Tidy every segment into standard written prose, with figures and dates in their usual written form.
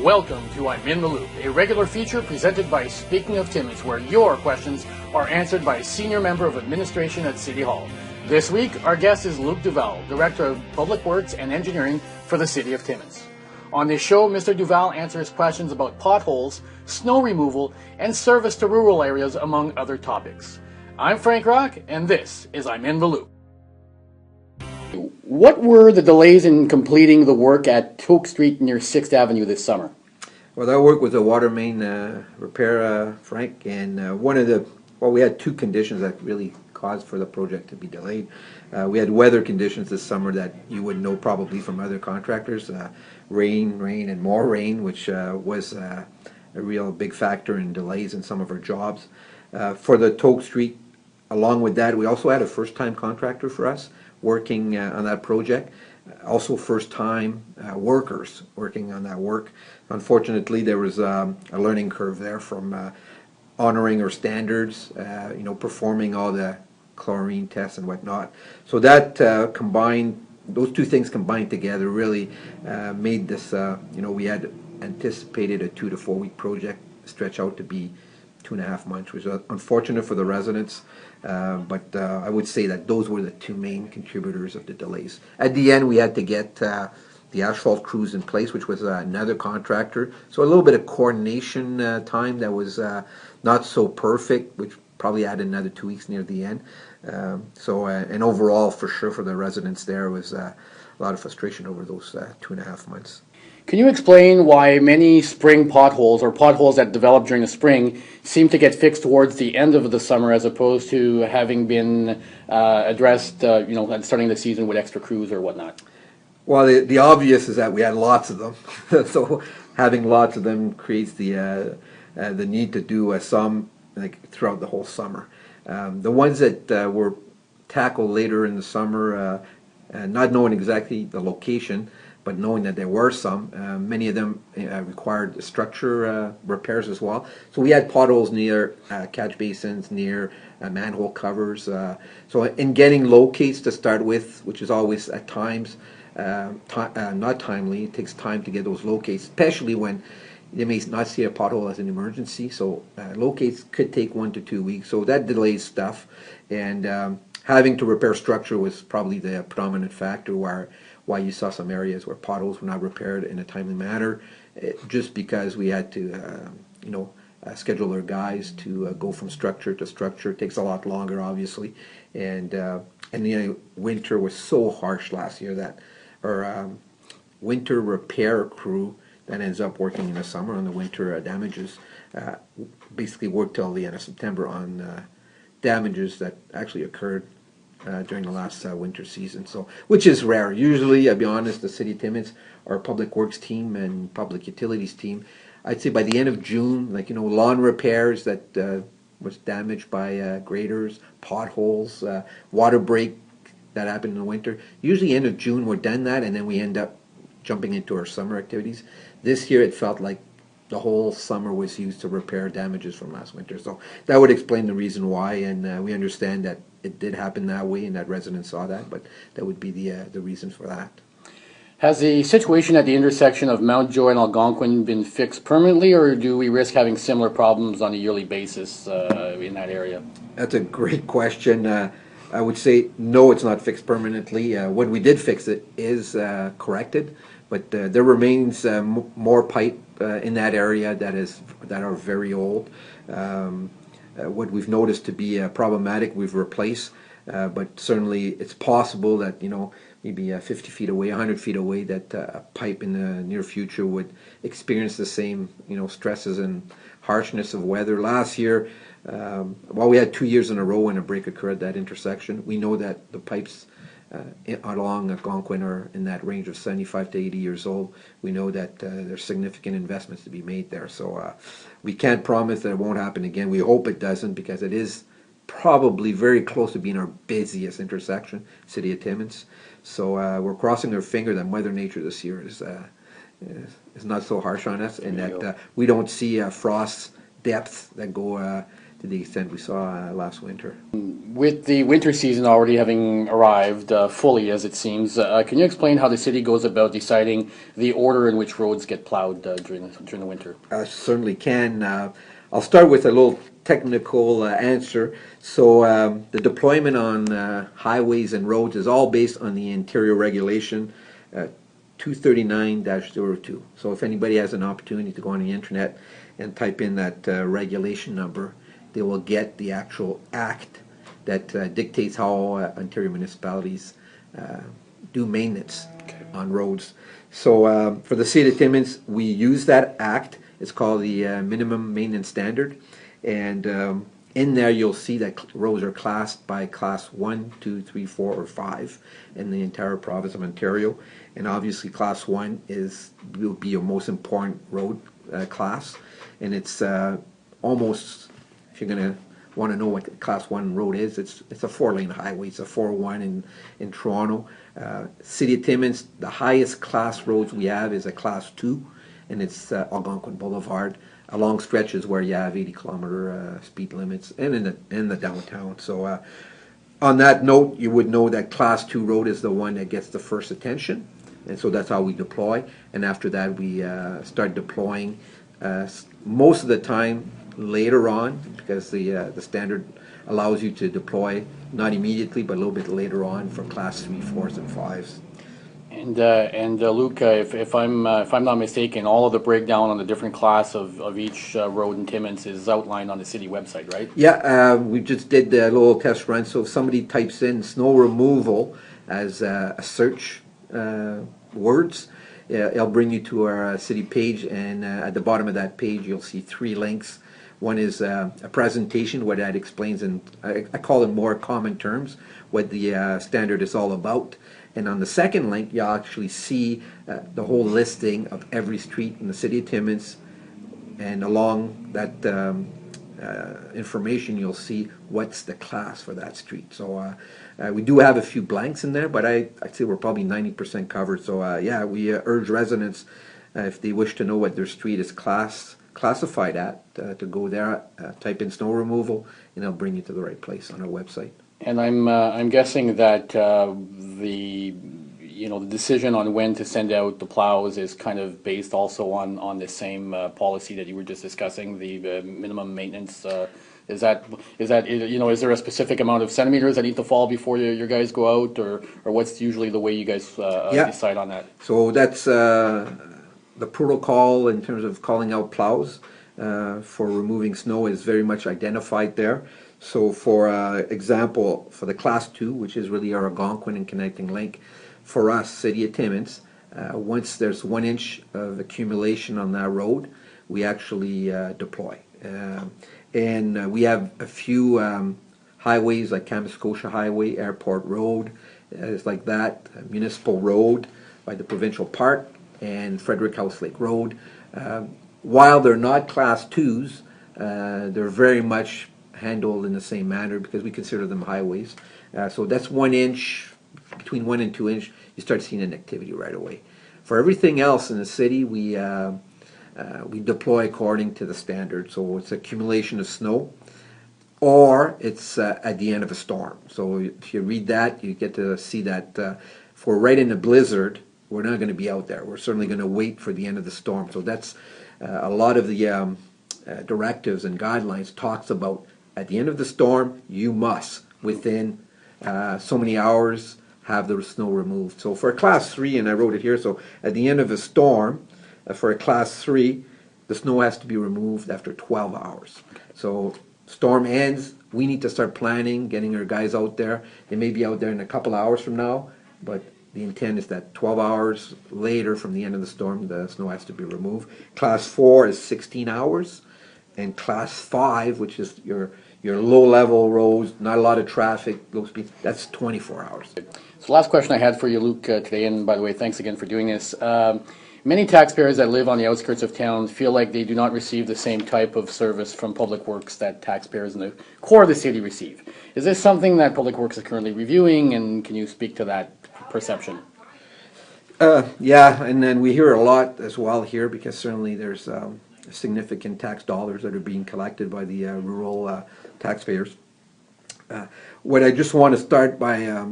Welcome to I'm in the Loop, a regular feature presented by Speaking of Timmins, where your questions are answered by a senior member of administration at City Hall. This week, our guest is Luc Duval, Director of Public Works and Engineering for the City of Timmins. On this show, Mr. Duval answers questions about potholes, snow removal, and service to rural areas, among other topics. I'm Frank Rock, and this is I'm in the Loop. What were the delays in completing the work at Toke Street near 6th Avenue this summer? Well, that work was a water main repair, Frank, and we had two conditions that really caused for the project to be delayed. We had weather conditions this summer that you would know probably from other contractors, rain, and more rain, which was a real big factor in delays in some of our jobs. For the Toke Street, along with that, we also had a first-time contractor for us working on that project. Also first-time workers working on that work. Unfortunately, there was a learning curve there from honoring our standards, performing all the chlorine tests and whatnot. So that those two things combined together really made this, we had anticipated a 2 to 4 week project stretch out to be 2.5 months, which was unfortunate for the residents, but I would say that those were the two main contributors of the delays. At the end, we had to get the asphalt crews in place, which was another contractor, so a little bit of coordination time that was not so perfect, which probably added another 2 weeks near the end. And overall, for sure, for the residents there was a lot of frustration over those 2.5 months. Can you explain why many spring potholes, or potholes that develop during the spring, seem to get fixed towards the end of the summer as opposed to having been addressed, at starting the season with extra crews or whatnot? Well, the obvious is that we had lots of them, so having lots of them creates the need to do some throughout the whole summer. The ones that were tackled later in the summer, not knowing exactly the location, but knowing that there were some, many of them required structure repairs as well. So we had potholes near catch basins, near manhole covers. So in getting locates to start with, which is always at times not timely, it takes time to get those locates, especially when they may not see a pothole as an emergency. So locates could take 1 to 2 weeks. So that delays stuff. And having to repair structure was probably the predominant factor why you saw some areas where potholes were not repaired in a timely manner, just because we had to, schedule our guys to go from structure to structure. It takes a lot longer, obviously, and the winter was so harsh last year that our winter repair crew that ends up working in the summer on the winter damages basically worked till the end of September on damages that actually occurred during the last winter season, so which is rare. Usually, I'll be honest, the City of Timmins, our Public Works team and Public Utilities team, I'd say by the end of June, lawn repairs that was damaged by graders, potholes, water break that happened in the winter. Usually, end of June, we're done that, and then we end up jumping into our summer activities. This year, it felt like the whole summer was used to repair damages from last winter. So that would explain the reason why, and we understand that it did happen that way and that residents saw that, but that would be the reason for that. Has the situation at the intersection of Mountjoy and Algonquin been fixed permanently, or do we risk having similar problems on a yearly basis in that area? That's a great question. I would say no, it's not fixed permanently. When we did fix it is corrected, but there remains more pipe in that area that are very old. What we've noticed to be problematic, we've replaced, but certainly it's possible that maybe 50 feet away, 100 feet away, that a pipe in the near future would experience the same stresses and harshness of weather. Last year, we had 2 years in a row when a break occurred at that intersection. We know that the pipes along Algonquin are in that range of 75 to 80 years old. We know that there's significant investments to be made there. So we can't promise that it won't happen again. We hope it doesn't, because it is probably very close to being our busiest intersection, City of Timmins. So we're crossing our finger that Mother Nature this year is not so harsh on us, and that we don't see frost depths that go to the extent we saw last winter. With the winter season already having arrived fully, as it seems, can you explain how the city goes about deciding the order in which roads get plowed during the winter? I certainly can. I'll start with a little technical answer. So the deployment on highways and roads is all based on the interior regulation 239-02. So if anybody has an opportunity to go on the internet and type in that regulation number, they will get the actual act that dictates how interior municipalities do maintenance on roads. So for the city of Timmins, we use that act. It's called the minimum maintenance standard, and in there you'll see that roads are classed by class 1, 2, 3, 4, or 5 in the entire province of Ontario. And obviously class 1 will be your most important road class, and it's almost, if you're going to want to know what class 1 road is, it's a 4-lane highway. It's a 401 in Toronto. City of Timmins, the highest class roads we have is a class 2, and it's Algonquin Boulevard, along stretches where you have 80-kilometer speed limits, and in the downtown. So on that note, you would know that class 2 road is the one that gets the first attention, and so that's how we deploy. And after that, we start deploying most of the time later on, because the standard allows you to deploy not immediately, but a little bit later on for class 3, 4s, and 5s. And Luc, if I'm not mistaken, all of the breakdown on the different class of each road in Timmins is outlined on the city website, right? Yeah, we just did a little test run. So if somebody types in snow removal as a search words, it'll bring you to our city page, and at the bottom of that page you'll see 3 links. One is a presentation where that explains, in I call it more common terms, what the standard is all about. And on the second link, you'll actually see the whole listing of every street in the city of Timmins, and along that information, you'll see what's the class for that street. So we do have a few blanks in there, but I'd say we're probably 90% covered. So yeah, we urge residents, if they wish to know what their street is classified at, to go there, type in snow removal, and it'll bring you to the right place on our website. And I'm guessing that the decision on when to send out the plows is kind of based also on the same policy that you were just discussing, the minimum maintenance. Is there a specific amount of centimeters that need to fall before your guys go out, or what's usually the way you guys decide on that? So that's the protocol in terms of calling out plows for removing snow is very much identified there. So for example, for the class 2, which is really our Algonquin and connecting link, for us, City of Timmins, once there's 1 inch of accumulation on that road, we actually deploy. And we have a few highways like Kamuscosha Highway, Airport Road, it's like that, Municipal Road by the Provincial Park, and Frederick House Lake Road. While they're not class 2s, they're very much handled in the same manner because we consider them highways. So that's 1 inch, between 1 and 2 inch, you start seeing an activity right away. For everything else in the city, we deploy according to the standard. So it's accumulation of snow, or it's at the end of a storm. So if you read that, you get to see that if we're right in a blizzard, we're not going to be out there. We're certainly going to wait for the end of the storm. So that's a lot of the directives and guidelines talks about at the end of the storm, you must, within so many hours, have the snow removed. So for a class 3, and I wrote it here, so at the end of a storm, for a class 3, the snow has to be removed after 12 hours. So storm ends, we need to start planning, getting our guys out there. They may be out there in a couple hours from now, but the intent is that 12 hours later from the end of the storm, the snow has to be removed. Class 4 is 16 hours, and class 5, which is your low-level roads, not a lot of traffic, low speed, that's 24 hours. So last question I had for you, Luc, today, and by the way, thanks again for doing this. Many taxpayers that live on the outskirts of town feel like they do not receive the same type of service from Public Works that taxpayers in the core of the city receive. Is this something that Public Works is currently reviewing, and can you speak to that perception? Yeah, and then we hear a lot as well here, because certainly there's significant tax dollars that are being collected by the rural taxpayers. What I just want to start by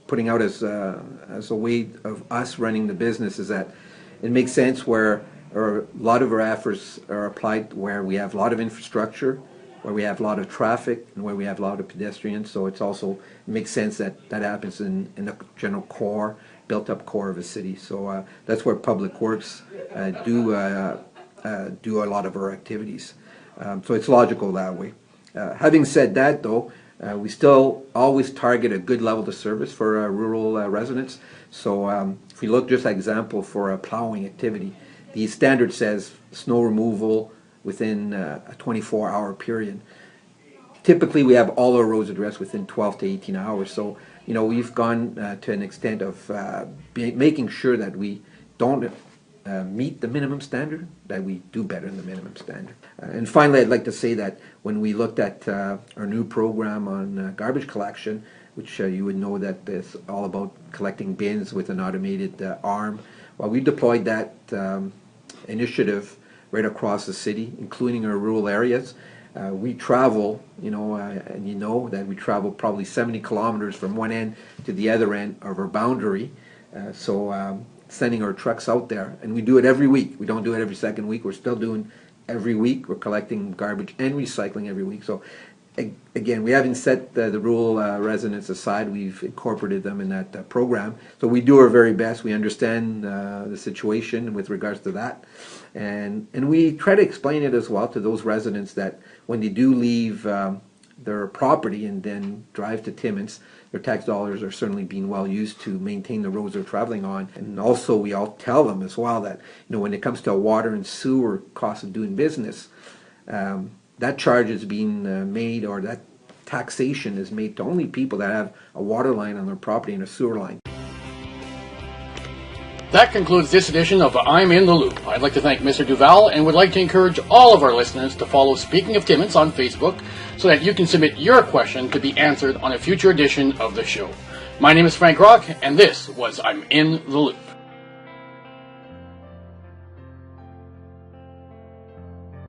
putting out as a way of us running the business is that it makes sense where a lot of our efforts are applied where we have a lot of infrastructure, where we have a lot of traffic, and where we have a lot of pedestrians. So it makes sense that that happens in the general core, built-up core of a city. So that's where public works do a lot of our activities. So it's logical that way. Having said that, though, we still always target a good level of service for rural residents. So if we look just an example for a plowing activity, the standard says snow removal within a 24-hour period. Typically, we have all our roads addressed within 12 to 18 hours. So, we've gone to an extent of making sure that we don't meet the minimum standard, that we do better than the minimum standard. And finally, I'd like to say that when we looked at our new program on garbage collection, which you would know that it's all about collecting bins with an automated arm, well, we deployed that initiative right across the city, including our rural areas. We travel, and that we travel probably 70 kilometers from one end to the other end of our boundary. Sending our trucks out there, and we do it every week. We don't do it every second week. We're still doing every week. We're collecting garbage and recycling every week. So again, we haven't set the rural residents aside. We've incorporated them in that program. So we do our very best. We understand the situation with regards to that. And we try to explain it as well to those residents that when they do leave their property and then drive to Timmins, their tax dollars are certainly being well used to maintain the roads they're traveling on. And also we all tell them as well that when it comes to water and sewer cost of doing business, that charge is being made, or that taxation is made to only people that have a water line on their property and a sewer line. That concludes this edition of I'm in the Loop. I'd like to thank Mr. Duval and would like to encourage all of our listeners to follow Speaking of Timmins on Facebook so that you can submit your question to be answered on a future edition of the show. My name is Frank Rock, and this was I'm in the Loop.